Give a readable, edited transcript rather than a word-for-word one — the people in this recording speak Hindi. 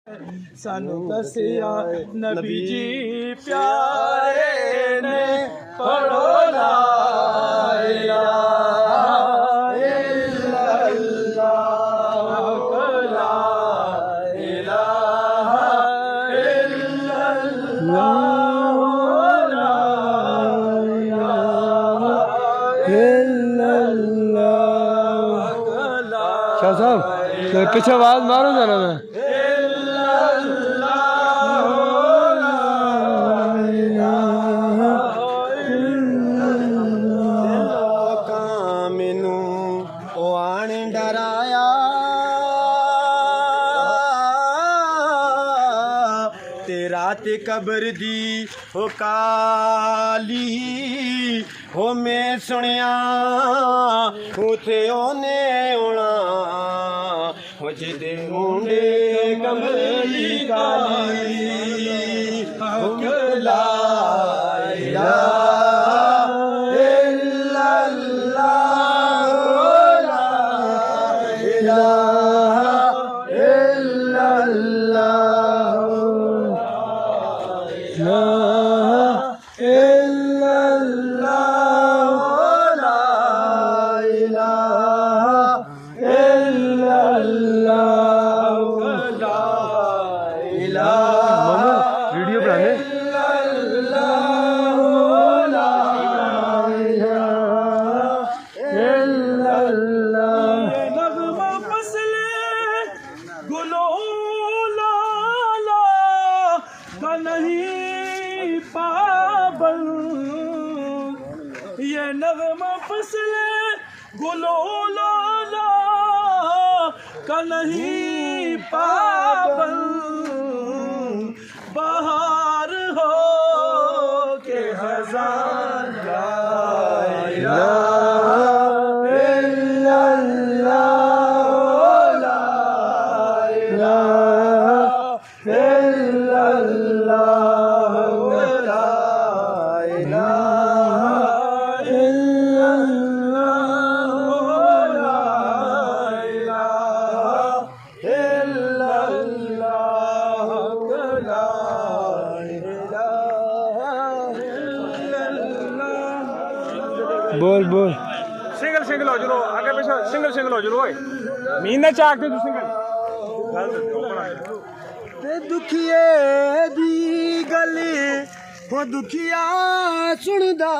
सानू दसिया नबी जी प्यारे ने पढ़ो ला इलाहा इल्लल्लाह ला इलाहा इल्लल्लाह ला इलाहा इल्लल्लाह। शाह साहब पीछे आवाज मारो जरा मैं डराया तेरा ते कबर दी हो काली हो मैं सुनिया उथे ओने आना हो जिदे मुंडे कमली काली हो ला वीडियो बनाने नगमा फसले गुलो लाला का नहीं पाबल ये नगमा फसले गुलो लाला का नहीं पाबल बाहर हो के हज़ार बोल बोल सिंगल सिंगल हो जरो आगे पीछे सिंगल सिंगल हो जरो ओए मीना चाक ते तू सिंगल ते दुखिए दी गली हो दुखिया सुनदा